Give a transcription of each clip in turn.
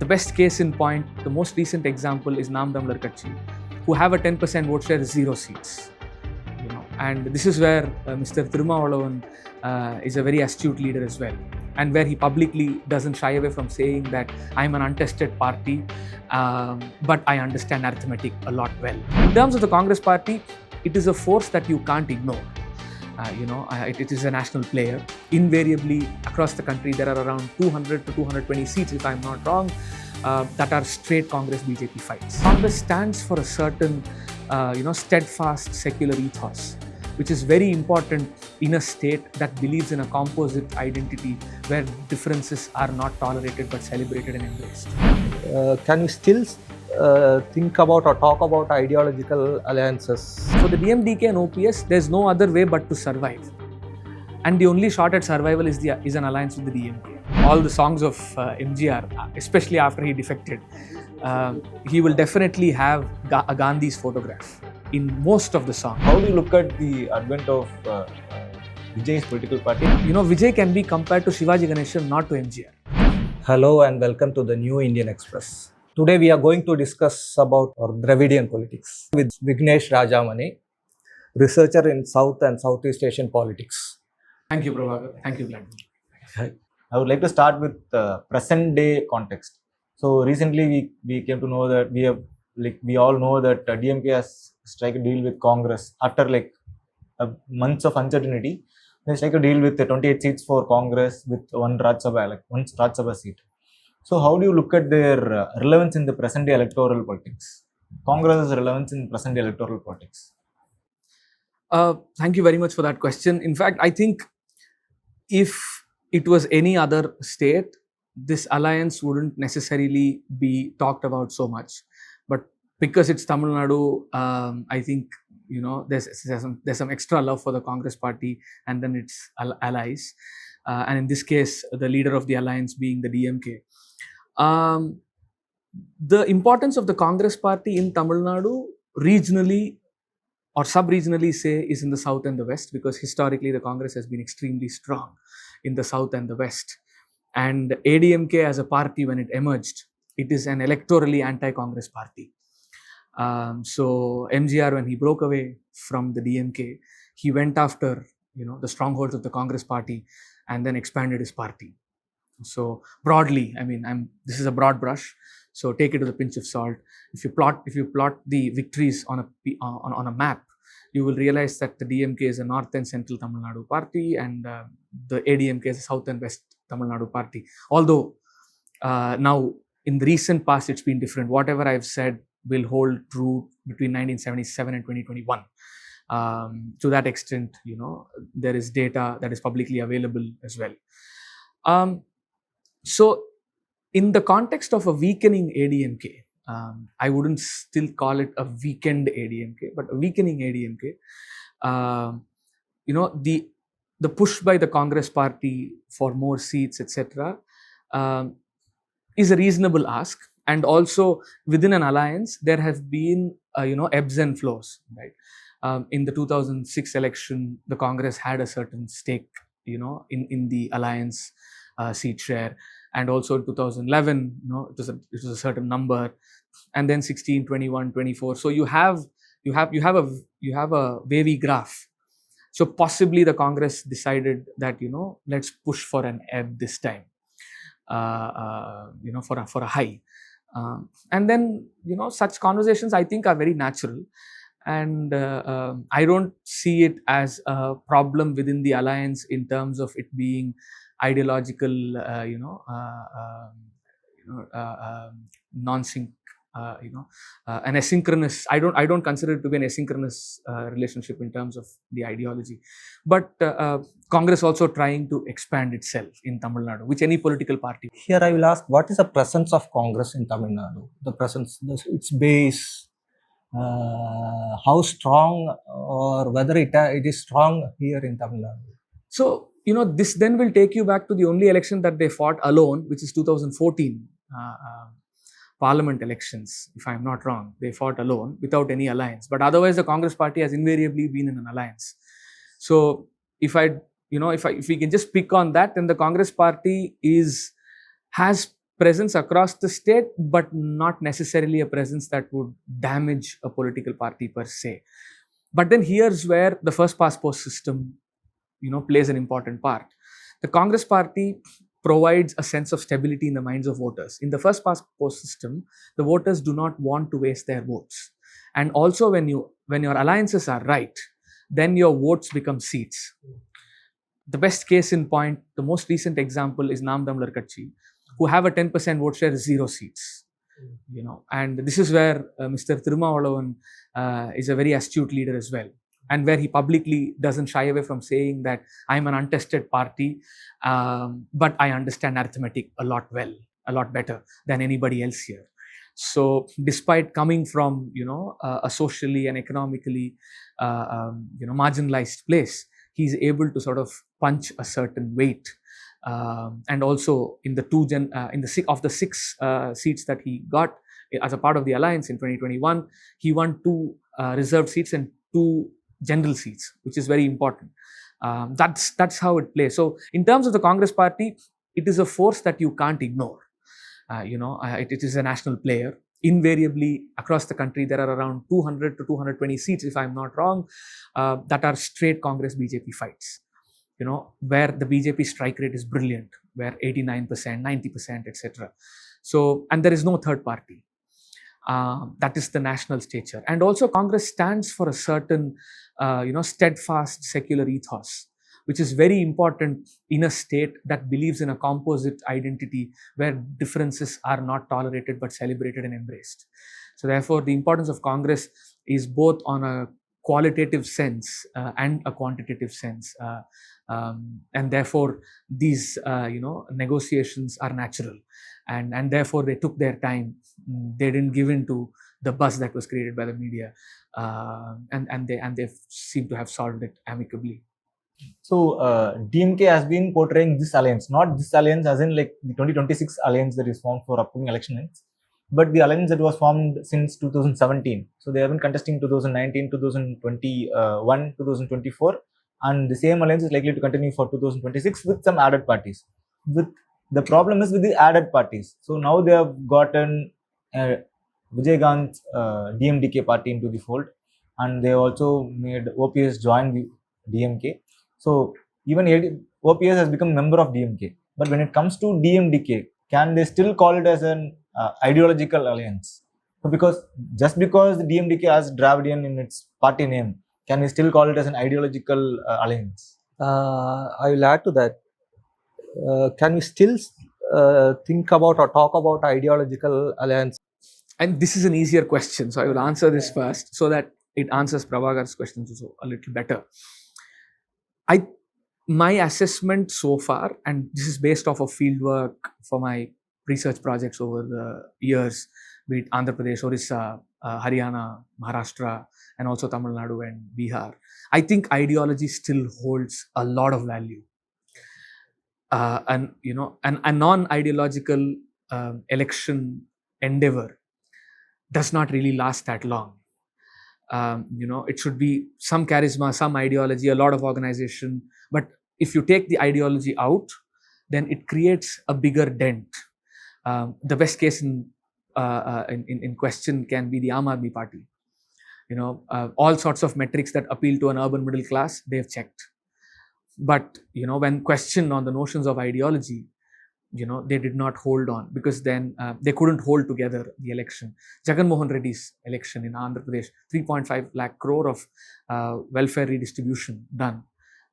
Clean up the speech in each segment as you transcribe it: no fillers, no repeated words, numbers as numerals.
The best case in point, the most recent example is Nam Tamil Katchi, who have a 10% vote share, 0 seats. And this is where Mr. Thirumavalavan is a very astute leader as well, and where he publicly doesn't shy away from saying that I'm an untested party, but I understand arithmetic a lot well. In terms of the Congress party, it is a force that you can't ignore. It is a national player. Invariably, across the country, there are around 200 to 220 seats, if I'm not wrong, that are straight Congress-BJP fights. Congress stands for a certain, steadfast secular ethos, which is very important in a state that believes in a composite identity where differences are not tolerated but celebrated and embraced. Can you still think about or talk about ideological alliances? For the DMK and OPS, there's no other way but to survive. And the only shot at survival is an alliance with the DMK. All the songs of MGR, especially after he defected, he will definitely have a Gandhi's photograph in most of the songs. How do you look at the advent of Vijay's political party? Vijay can be compared to Shivaji Ganeshan, not to MGR. Hello and welcome to the New Indian Express. Today we are going to discuss about our Dravidian politics with Vignesh Rajahmani, researcher in South and Southeast Asian politics. Thank you, Prabhakar. Thank you, Gladwin. I would like to start with present day context. So recently we came to know that we all know that DMK has struck a deal with Congress after months of uncertainty. They strike a deal with 28 seats for Congress with one Rajya Sabha seat. So how do you look at their relevance in the present day electoral politics? Congress's relevance in present day electoral politics? Thank you very much for that question. In fact, I think if it was any other state, this alliance wouldn't necessarily be talked about so much. But because it's Tamil Nadu, I think there's some extra love for the Congress party and then its allies. And in this case, the leader of the alliance being the DMK. The importance of the Congress party in Tamil Nadu regionally or sub-regionally is in the south and the west, because historically the Congress has been extremely strong in the south and the west. And ADMK as a party, when it emerged, it is an electorally anti-Congress party. So MGR, when he broke away from the DMK, he went after the strongholds of the Congress party and then expanded his party. So broadly, this is a broad brush, so take it with a pinch of salt. If you plot the victories on a map, you will realize that the DMK is a north and central Tamil Nadu party, and the ADMK is a south and west Tamil Nadu party. Although now in the recent past it's been different. Whatever I've said will hold true between 1977 and 2021. To that extent, there is data that is publicly available as well. So in the context of a weakening ADMK, I wouldn't still call it a weakened ADMK, but a weakening ADMK, the push by the Congress party for more seats, etc., is a reasonable ask. And also within an alliance, there have been, ebbs and flows, right? In the 2006 election, the Congress had a certain stake, in the alliance seat share. And also in 2011, it was a certain number, and then 16, 21, 24. So you have a wavy graph. So possibly the Congress decided that let's push for an ebb this time, for a high, and then such conversations I think are very natural, and I don't see it as a problem within the alliance in terms of it being ideological, non-sync, an asynchronous. I don't consider it to be an asynchronous relationship in terms of the ideology. But Congress also trying to expand itself in Tamil Nadu, which any political party. Here I will ask, what is the presence of Congress in Tamil Nadu? The presence, its base, how strong, or whether it is strong here in Tamil Nadu? So, this then will take you back to the only election that they fought alone, which is 2014 parliament elections, if I'm not wrong. They fought alone without any alliance. But otherwise, the Congress party has invariably been in an alliance. So, if we can just pick on that, then the Congress party has presence across the state, but not necessarily a presence that would damage a political party per se. But then here's where the first past post system, plays an important part. The Congress party provides a sense of stability in the minds of voters. In the first past post system, the voters do not want to waste their votes. And also when your alliances are right, then your votes become seats. The best case in point, the most recent example is Nam Tamlar Katchi, who have a 10% vote share, 0 seats. And this is where Mr. Thirumavalavan is a very astute leader as well, and where he publicly doesn't shy away from saying that I'm an untested party, but I understand arithmetic a lot better than anybody else here. So despite coming from a socially and economically marginalized place, he's able to sort of punch a certain weight. And also in the 6 seats that he got as a part of the alliance in 2021, he won 2 reserved seats and 2 general seats, which is very important. That's how it plays. So in terms of the Congress party, it is a force that you can't ignore. It is a national player. Invariably across the country, there are around 200 to 220 seats, if I'm not wrong, that are straight Congress BJP fights. Where the BJP strike rate is brilliant, where 89%, 90%, etc. So, and there is no third party. That is the national stature. And also Congress stands for a certain, steadfast secular ethos, which is very important in a state that believes in a composite identity where differences are not tolerated but celebrated and embraced. So therefore, the importance of Congress is both on a qualitative sense and a quantitative sense. And therefore, these negotiations are natural, and therefore they took their time. They didn't give in to the buzz that was created by the media, and they seem to have solved it amicably. So DMK has been portraying this alliance, not this alliance as in like the 2026 alliance that is formed for upcoming elections, but the alliance that was formed since 2017. So they have been contesting 2019, 2021, 2024. And the same alliance is likely to continue for 2026 with some added parties. The problem is with the added parties. So now they have gotten Vijay Gandhi's DMDK party into the fold, and they also made OPS join the DMK. So even OPS has become a member of DMK. But when it comes to DMDK, can they still call it as an ideological alliance? So because the DMDK has Dravidian in its party name, can we still call it as an ideological alliance? I will add to that. Can we still think about or talk about ideological alliance? And this is an easier question, so I will answer this first so that it answers Prabhakar's questions also a little better. My assessment so far, and this is based off of fieldwork for my research projects over the years, be it Andhra Pradesh, Orissa, Haryana, Maharashtra, and also Tamil Nadu and Bihar, I think ideology still holds a lot of value. And a non-ideological election endeavor does not really last that long. It should be some charisma, some ideology, a lot of organization. But if you take the ideology out, then it creates a bigger dent. The best case in question can be the Aam Aadmi Party. All sorts of metrics that appeal to an urban middle class, they've checked. But when questioned on the notions of ideology, they did not hold on, because then they couldn't hold together the election. Jagan Mohan Reddy's election in Andhra Pradesh, 3.5 lakh crore of welfare redistribution done,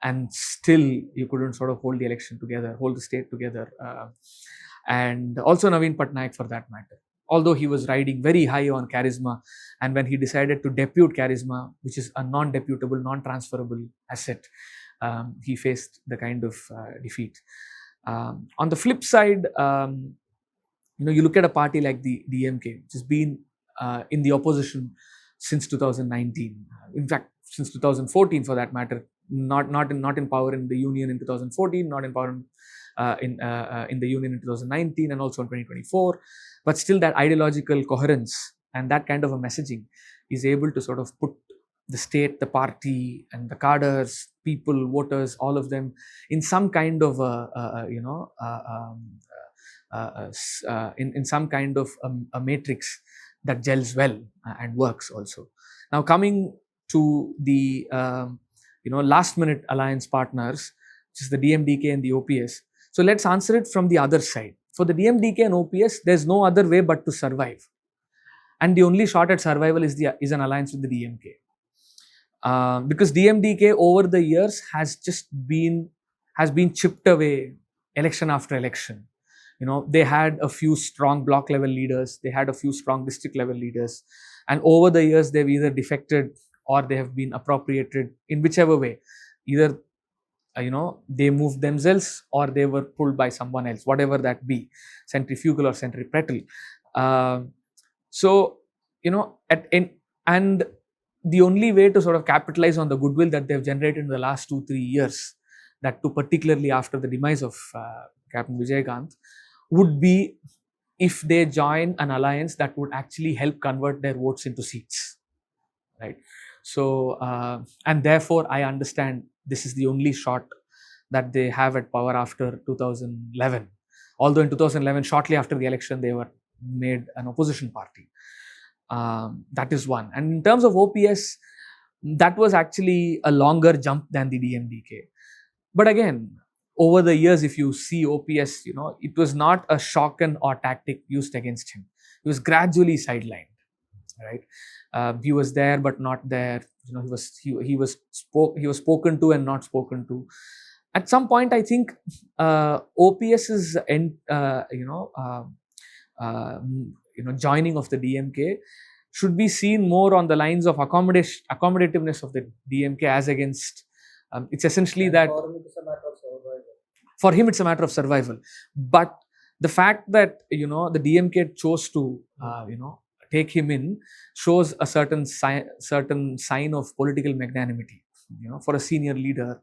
and still you couldn't sort of hold the election together, hold the state together. And also Naveen Patnaik for that matter. Although he was riding very high on charisma, and when he decided to depute charisma, which is a non-deputable, non-transferable asset, he faced the kind of defeat. On the flip side, you look at a party like the DMK, which has been in the opposition since 2019. In fact, since 2014 for that matter, not in power in the union in 2014, not in power in the union in 2019, and also in 2024. But still, that ideological coherence and that kind of a messaging is able to sort of put the state, the party, and the cadres, people, voters, all of them in some kind of in some kind of a matrix that gels well and works also. Now coming to the last minute alliance partners, which is the DMDK and the OPS. So let's answer it from the other side. For the DMDK and OPS, there's no other way but to survive, and the only shot at survival is an alliance with the DMK. Because DMDK over the years has been chipped away election after election. They had a few strong block level leaders, they had a few strong district level leaders, and over the years they've either defected or they have been appropriated in whichever way. Either they moved themselves or they were pulled by someone else, whatever that be, centrifugal or centripetal. And the only way to sort of capitalize on the goodwill that they've generated in the last 2-3 years, that too particularly after the demise of Captain Vijay, would be if they join an alliance that would actually help convert their votes into seats, right? So, and therefore I understand this is the only shot that they have at power after 2011. Although in 2011, shortly after the election, they were made an opposition party. That is one. And in terms of OPS, that was actually a longer jump than the DMDK. But again, over the years, if you see OPS, it was not a shock and awe tactic used against him. He was gradually sidelined, right? He was there but not there. He was spoken to and not spoken to. At some point, I think OPS's joining of the DMK should be seen more on the lines of accommodativeness of the DMK as against. It's essentially that for him it's a matter of survival. But the fact that the DMK chose to take him in shows a certain sign of political magnanimity, for a senior leader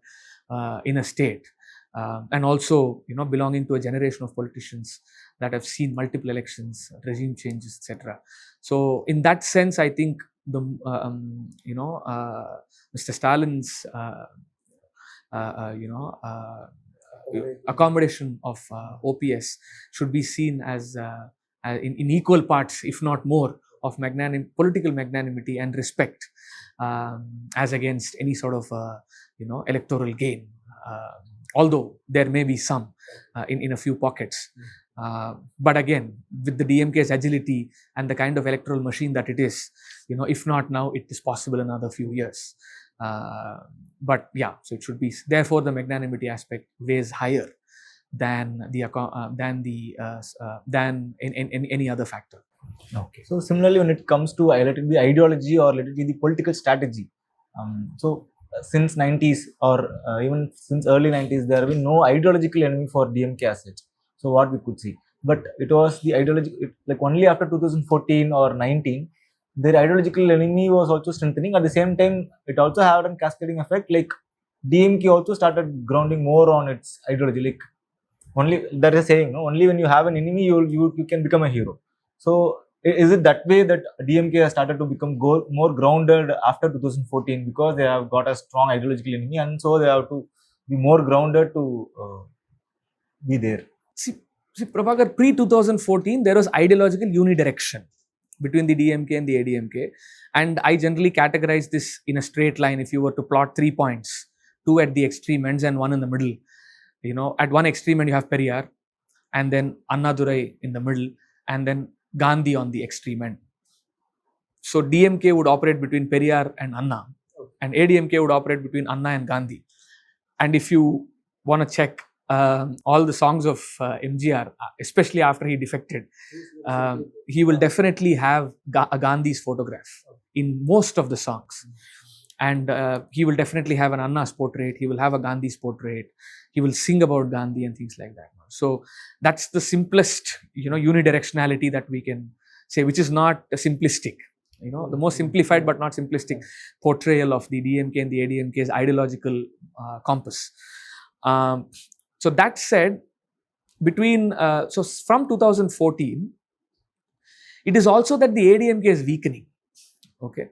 in a state, and also belonging to a generation of politicians that have seen multiple elections, regime changes, etc. So in that sense, I think the Mr. Stalin's accommodation of OPS should be seen as in equal parts, if not more, of political magnanimity and respect, as against any sort of electoral gain. Although there may be some in a few pockets. But again, with the DMK's agility and the kind of electoral machine that it is, if not now, it is possible in another few years. But yeah, so it should be. Therefore, the magnanimity aspect weighs higher than in any other factor. Okay. So similarly, when it comes to let it be ideology or let it be the political strategy, since 90s or even since early 90s, there have been no ideological enemy for DMK as such. So what we could see, but it was the ideology, like only after 2014 or 19, their ideological enemy was also strengthening. At the same time, it also had a cascading effect. Like DMK also started grounding more on its ideology. Like only that is saying, only when you have an enemy, you can become a hero. So is it that way that DMK has started to become more grounded after 2014 because they have got a strong ideological enemy, and so they have to be more grounded to be there? See, Prabhakar, pre-2014, there was ideological unidirection between the DMK and the ADMK. And I generally categorize this in a straight line. If you were to plot 3 points, 2 at the extreme ends and 1 in the middle. At one extreme end you have Periyar, and then Annadurai in the middle, and then Gandhi on the extreme end. So DMK would operate between Periyar and Anna, and ADMK would operate between Anna and Gandhi. And if you want to check all the songs of MGR, especially after he defected, he will definitely have a Gandhi's photograph in most of the songs. And he will definitely have an Anna's portrait, he will have a Gandhi's portrait, he will sing about Gandhi and things like that. So that's the simplest, unidirectionality that we can say, which is not simplistic. The most simplified but not simplistic portrayal of the DMK and the ADMK's ideological compass. So that said, from 2014, it is also that the ADMK is weakening. Okay,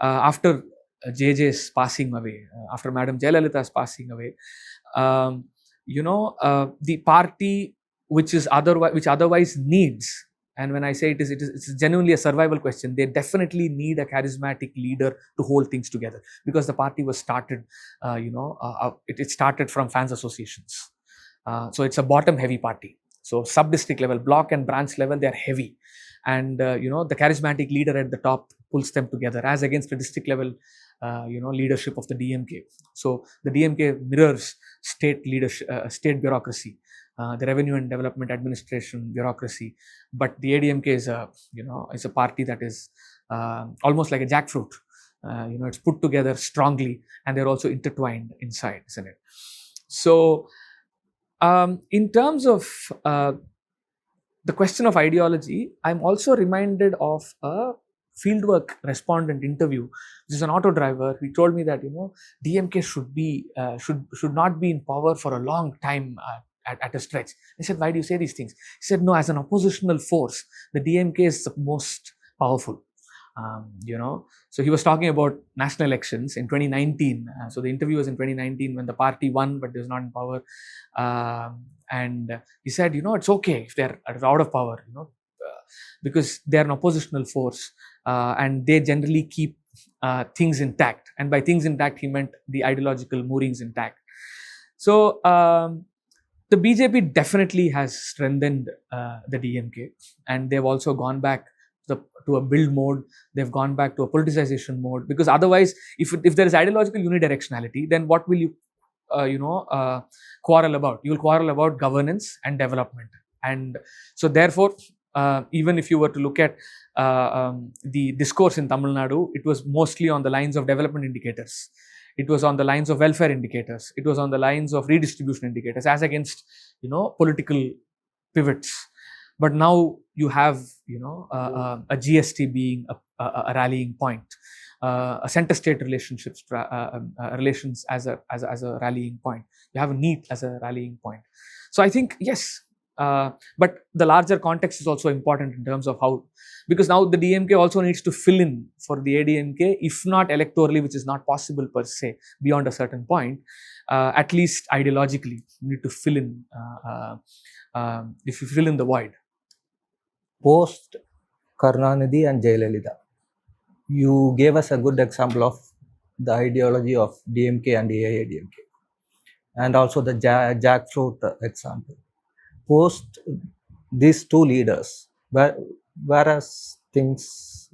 after JJ's passing away, after Madam Jayalalitha's passing away, the party which otherwise needs, and when I say it's genuinely a survival question, they definitely need a charismatic leader to hold things together, because the party was started, it started from fans associations. So it's a bottom heavy party. So sub-district level, block and branch level, they are heavy. And, the charismatic leader at the top pulls them together, as against the district level, leadership of the DMK. So the DMK mirrors state leadership, state bureaucracy, the revenue and development administration bureaucracy. But the ADMK is a party that is almost like a jackfruit. It's put together strongly, and they're also intertwined inside, isn't it? So, in terms of the question of ideology, I'm also reminded of a fieldwork respondent interview. This is an auto driver. He told me that DMK should not be in power for a long time at a stretch. I said, why do you say these things? He said, no, as an oppositional force, the DMK is the most powerful. So he was talking about national elections in 2019. So the interview was in 2019 when the party won, but they was not in power. And he said, it's okay if they're out of power, because they're an oppositional force, and they generally keep things intact. And by things intact, he meant the ideological moorings intact. So the BJP definitely has strengthened the DMK, and they've also gone back to a build mode. They've gone back to a politicization mode, because otherwise, if there is ideological unidirectionality, then what will you quarrel about? You will quarrel about governance and development. And so therefore, even if you were to look at the discourse in Tamil Nadu, it was mostly on the lines of development indicators. It was on the lines of welfare indicators. It was on the lines of redistribution indicators, as against political pivots. But now you have a GST being a rallying point, a center-state relationships relations as a rallying point. You have a NEET as a rallying point. So I think yes, but the larger context is also important in terms of how, because now the DMK also needs to fill in for the ADMK, if not electorally, which is not possible per se beyond a certain point, at least ideologically, you need to fill in. If you fill in the void. Post Karunanidhi and Jayalalitha, you gave us a good example of the ideology of DMK and AIADMK, and also the jackfruit example. Post these two leaders, where is things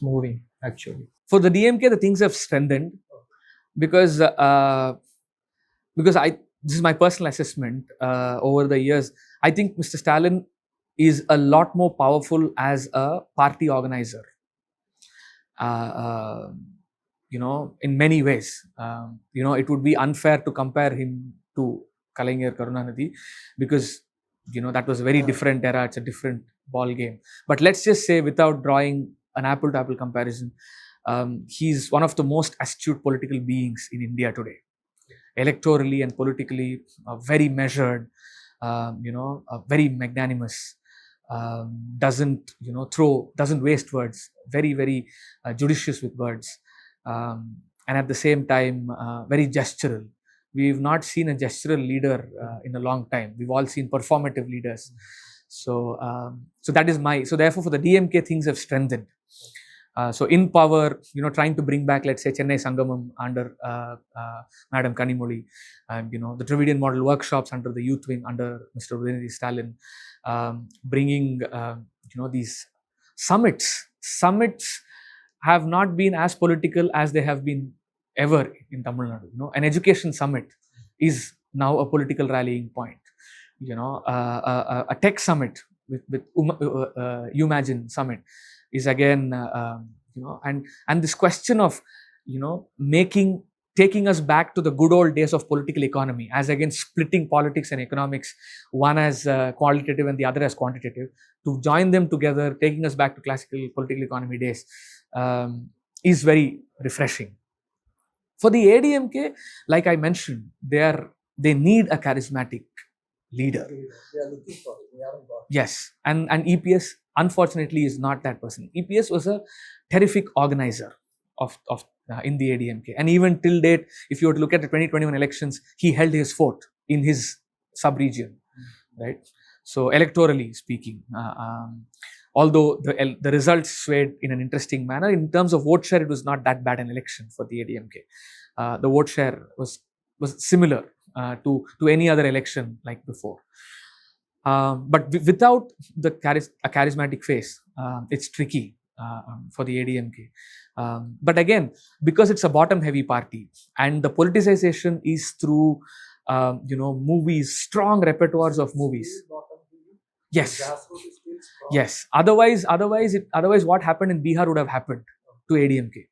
moving actually? For the DMK, the things have strengthened, because this is my personal assessment over the years. I think Mr. Stalin is a lot more powerful as a party organizer, in many ways. It would be unfair to compare him to Kalaignar Karunanidhi, because that was a very different era. It's a different ball game. But let's just say, without drawing an apple to apple comparison, he's one of the most astute political beings in India today, electorally and politically, very measured, very magnanimous, doesn't waste words, very, very judicious with words, and at the same time, very gestural. We've not seen a gestural leader in a long time. We've all seen performative leaders. So that is so therefore for the DMK, things have strengthened. So in power, trying to bring back, let's say, Chennai Sangamam under Madam Kanimoli, the Dravidian model workshops under the youth wing under Mr. Udayanithi Stalin, bringing, these summits. Summits have not been as political as they have been ever in Tamil Nadu. An education summit is now a political rallying point. A tech summit with Umagine summit is again, and this question of, taking us back to the good old days of political economy, as against splitting politics and economics, one as qualitative and the other as quantitative, to join them together, taking us back to classical political economy days, is very refreshing. For the ADMK, like I mentioned, they need a charismatic leader. They are looking for it. They haven't got it. Yes, and EPS unfortunately is not that person. EPS was a terrific organizer of in the ADMK, and even till date, if you were to look at the 2021 elections, he held his fort in his sub-region, right? So electorally speaking, although the results swayed in an interesting manner, in terms of vote share, it was not that bad an election for the ADMK. The vote share was similar to any other election like before. But without a charismatic face, it's tricky for the ADMK. But again, because it's a bottom-heavy party, and the politicization is through movies, strong repertoires of movies. Yes. Yes. Otherwise, what happened in Bihar would have happened to ADMK.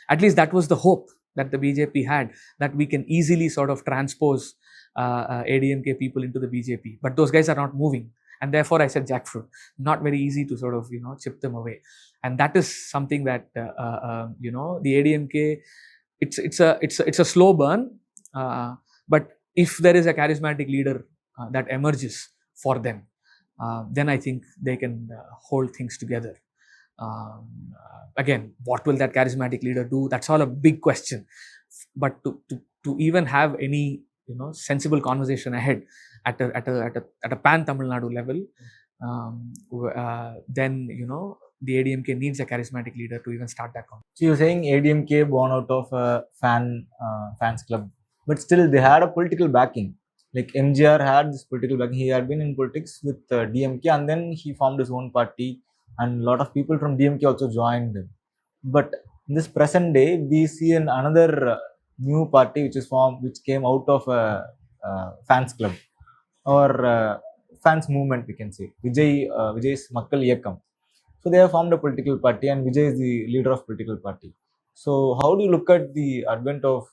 At least that was the hope that the BJP had, that we can easily sort of transpose ADMK people into the BJP. But those guys are not moving. And therefore, I said jackfruit. Not very easy to sort of, chip them away. And that is something that, the ADMK, it's a slow burn. But if there is a charismatic leader that emerges for them, then I think they can hold things together. Again, what will that charismatic leader do? That's all a big question. But to even have any sensible conversation ahead at a pan Tamil Nadu level, then the ADMK needs a charismatic leader to even start that conversation. So you're saying ADMK born out of a fans club, but still they had a political backing. Like MGR had this political backing. He had been in politics with DMK, and then he formed his own party, and a lot of people from DMK also joined him. But in this present day, we see another new party which came out of a fans club or fans movement, we can say. Vijay's Makkal Iyakkam. So they have formed a political party, and Vijay is the leader of political party. So how do you look at the advent of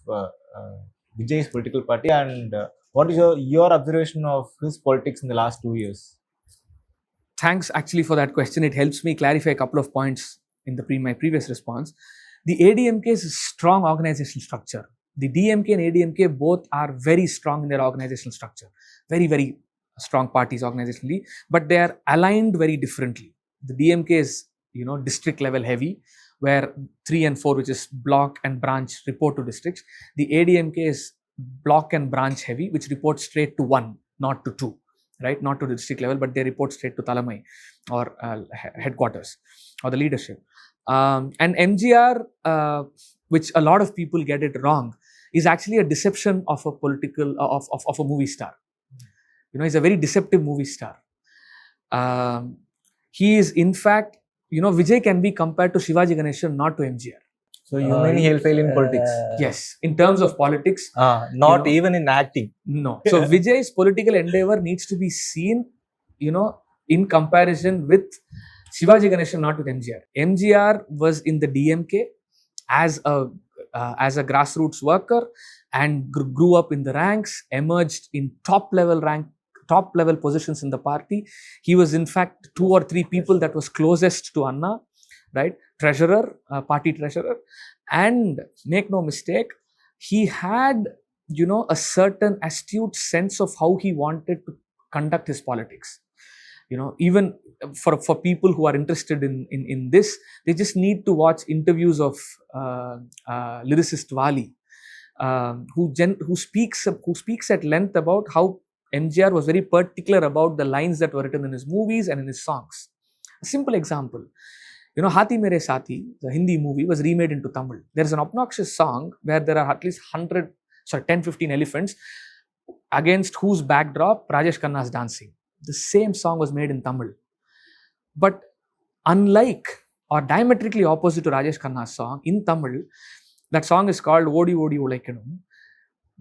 Vijay's political party, and what is your observation of his politics in the last 2 years? Thanks actually for that question. It helps me clarify a couple of points in my previous response. The ADMK is a strong organizational structure. The DMK and ADMK both are very strong in their organizational structure. Very, very strong parties organizationally, but they are aligned very differently. The DMK is, district level heavy, where 3 and 4, which is block and branch, report to districts. The ADMK is block and branch heavy, which reports straight to 1, not to 2, right? Not to the district level, but they report straight to Talamai or headquarters or the leadership. And MGR, which a lot of people get it wrong, is actually a deception of a political of a movie star. He's a very deceptive movie star. He is, in fact, Vijay can be compared to Shivaji Ganeshan, not to MGR. So you mean he'll fail in politics? Yes, in terms of politics. Not even in acting. No. So Vijay's political endeavor needs to be seen, in comparison with Shivaji Ganeshan, not with MGR. MGR was in the DMK as a grassroots worker and grew up in the ranks, emerged in top level positions in the party. He was in fact 2 or 3 people that was closest to Anna, right? Treasurer, party treasurer. And make no mistake, he had, a certain astute sense of how he wanted to conduct his politics. Even for people who are interested in this, they just need to watch interviews of lyricist Wali, who speaks at length about how MGR was very particular about the lines that were written in his movies and in his songs. A simple example, Hati Mere Saathi, the Hindi movie, was remade into Tamil. There is an obnoxious song where there are at least 10-15 elephants against whose backdrop Rajesh Khanna is dancing. The same song was made in Tamil. But unlike or diametrically opposite to Rajesh Khanna's song, in Tamil, that song is called Odi Odi Ulaikanum.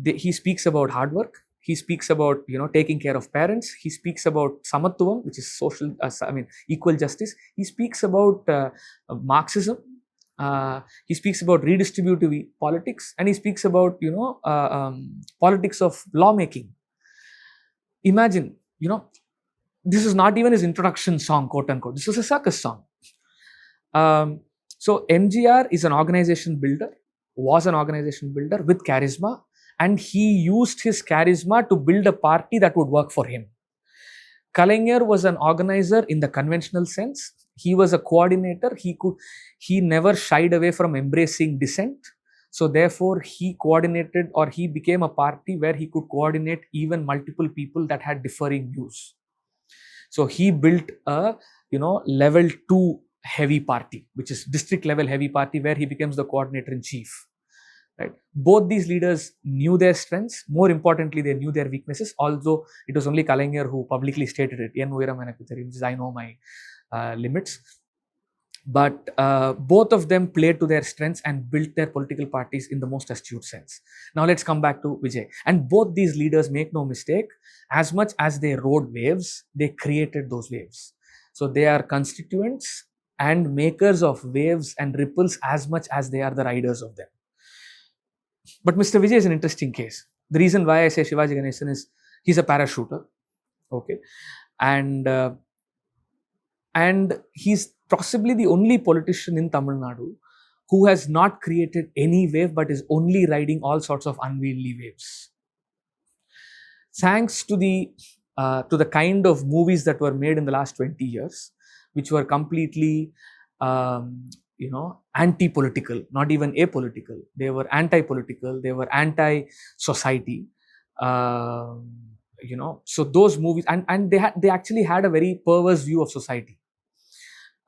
He speaks about hard work. He speaks about, taking care of parents. He speaks about samattuvam, which is equal justice. He speaks about Marxism. He speaks about redistributive politics, and he speaks about, politics of lawmaking. Imagine, this is not even his introduction song, quote unquote. This was a circus song. So MGR is an organization builder, was an organization builder with charisma. And he used his charisma to build a party that would work for him. Kalaignar was an organizer in the conventional sense. He was a coordinator. He never shied away from embracing dissent. So therefore, he coordinated, or he became a party where he could coordinate even multiple people that had differing views. So he built a, level 2 heavy party, which is district level heavy party, where he becomes the coordinator in chief. Right? Both these leaders knew their strengths. More importantly, they knew their weaknesses. Although it was only Kalaignar who publicly stated it. Which is, I know my limits. But both of them played to their strengths and built their political parties in the most astute sense. Now let's come back to Vijay. And both these leaders, make no mistake, as much as they rode waves, they created those waves. So they are constituents and makers of waves and ripples as much as they are the riders of them. But Mr. Vijay is an interesting case. The reason why I say Shivaji Ganesan is he's a parachuter, okay, and he's possibly the only politician in Tamil Nadu who has not created any wave but is only riding all sorts of unwieldy waves. Thanks to the kind of movies that were made in the last 20 years, which were completely anti-political, not even apolitical. They were anti-political, they were anti-society. So those movies, and they actually had a very perverse view of society.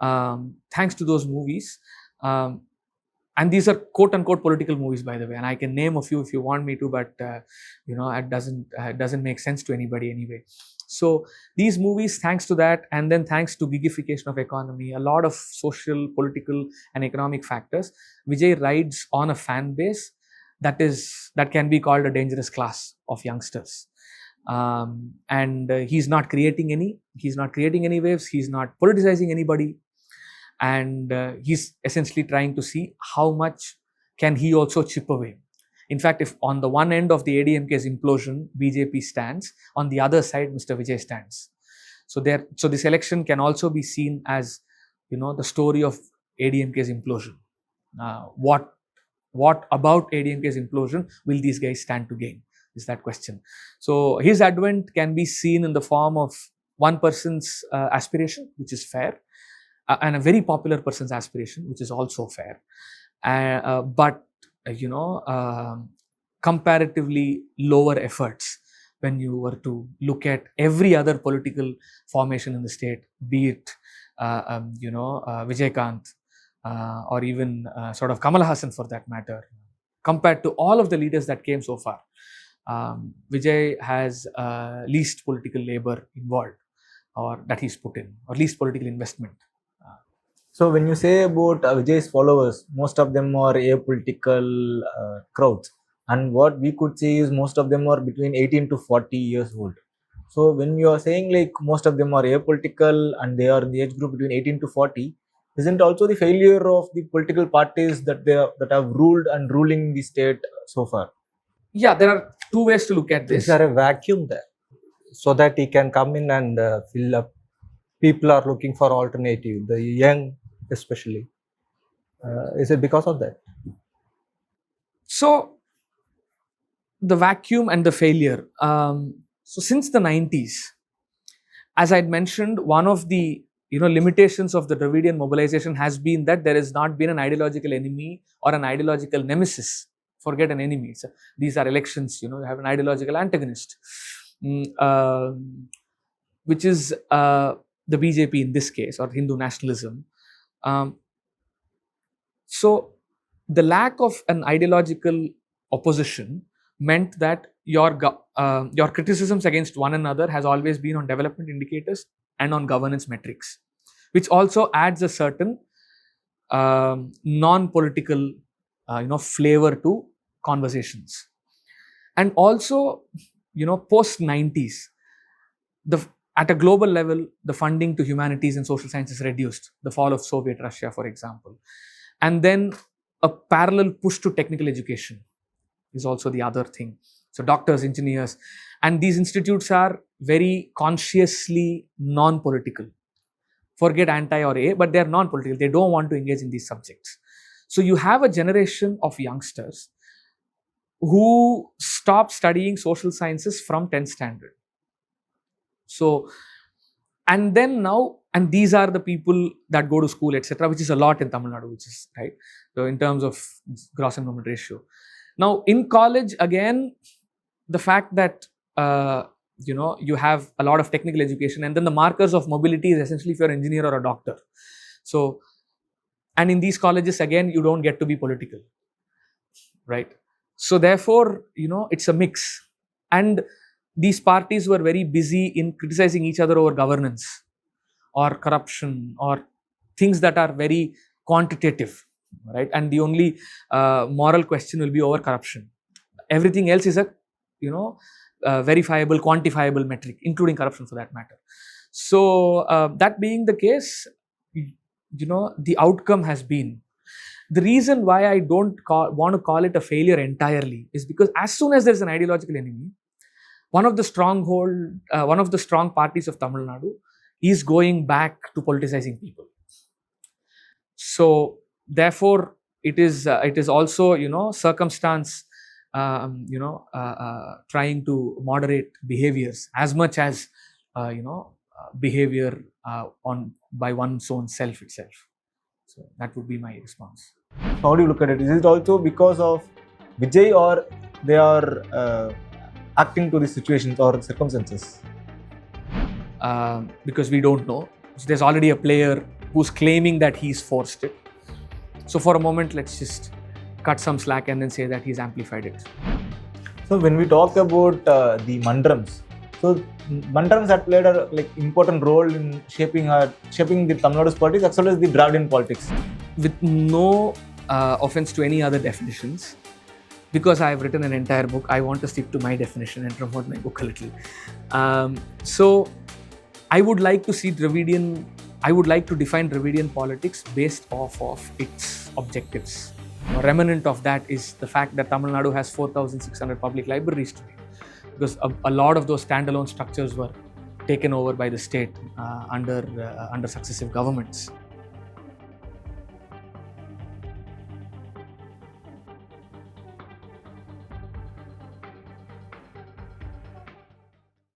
Thanks to those movies, and these are quote-unquote political movies, by the way, and I can name a few if you want me to, but it doesn't make sense to anybody anyway. So these movies, thanks to that, and then thanks to gigification of economy, a lot of social, political, and economic factors, Vijay rides on a fan base that can be called a dangerous class of youngsters. And he's not creating any waves. He's not politicizing anybody, and he's essentially trying to see how much can he also chip away. In fact, if on the one end of the ADMK's implosion, BJP stands, on the other side, Mr. Vijay stands. So this election can also be seen as, the story of ADMK's implosion. What about ADMK's implosion will these guys stand to gain? Is that question. So his advent can be seen in the form of one person's aspiration, which is fair, and a very popular person's aspiration, which is also fair. But comparatively lower efforts when you were to look at every other political formation in the state, be it Vijay or even sort of Kamal Hassan for that matter, compared to all of the leaders that came so far. Vijay has least political labor involved, or that he's put in, or least political investment. So when you say about Vijay's followers, most of them are apolitical crowds, and what we could see is most of them are between 18 to 40 years old. So when you are saying like most of them are apolitical and they are in the age group between 18 to 40, isn't also the failure of the political parties that have ruled and ruling the state so far? Yeah, there are two ways to look at this. Is there a vacuum there so that he can come in and fill up? People are looking for alternative, the young especially. Is it because of that? So the vacuum and the failure. So since the 90s, as I'd mentioned, one of the limitations of the Dravidian mobilization has been that there has not been an ideological enemy or an ideological nemesis. Forget an enemy. So these are elections. You have an ideological antagonist, which is the BJP in this case, or Hindu nationalism. So the lack of an ideological opposition meant that your criticisms against one another has always been on development indicators and on governance metrics, which also adds a certain non-political flavor to conversations. And also, post 90s, at a global level, the funding to humanities and social sciences reduced, the fall of Soviet Russia, for example. And then a parallel push to technical education is also the other thing. So doctors, engineers, and these institutes are very consciously non-political. Forget anti or A, but they're non-political. They don't want to engage in these subjects. So you have a generation of youngsters who stopped studying social sciences from 10th standard. So, and then now, and these are the people that go to school, etc., which is a lot in Tamil Nadu, which is right. So in terms of gross enrollment ratio. Now in college, again, the fact that you have a lot of technical education, and then the markers of mobility is essentially if you're an engineer or a doctor. So, and in these colleges again, you don't get to be political, right? So therefore, it's a mix. And these parties were very busy in criticizing each other over governance or corruption or things that are very quantitative, right? And the only moral question will be over corruption. Everything else is a verifiable, quantifiable metric, including corruption for that matter. So that being the case, the outcome has been, the reason why I don't want to call it a failure entirely is because as soon as there's an ideological enemy, one of the strong parties of Tamil Nadu is going back to politicizing people. So therefore, it is also circumstance trying to moderate behaviors as much as behavior by one's own self itself. So that would be my response. How do you look at it? Is it also because of Vijay, or they are acting to the situations or circumstances? Because we don't know. So there's already a player who's claiming that he's forced it. So for a moment, let's just cut some slack and then say that he's amplified it. So when we talk about the mandarams, so mandarams had played a important role in shaping the Tamil Nadu's politics as well as the Dravidian politics. With no offense to any other definitions, because I've written an entire book, I want to stick to my definition and promote my book a little. So I would like to define Dravidian politics based off of its objectives. A remnant of that is the fact that Tamil Nadu has 4,600 public libraries today, because a lot of those standalone structures were taken over by the state under successive governments.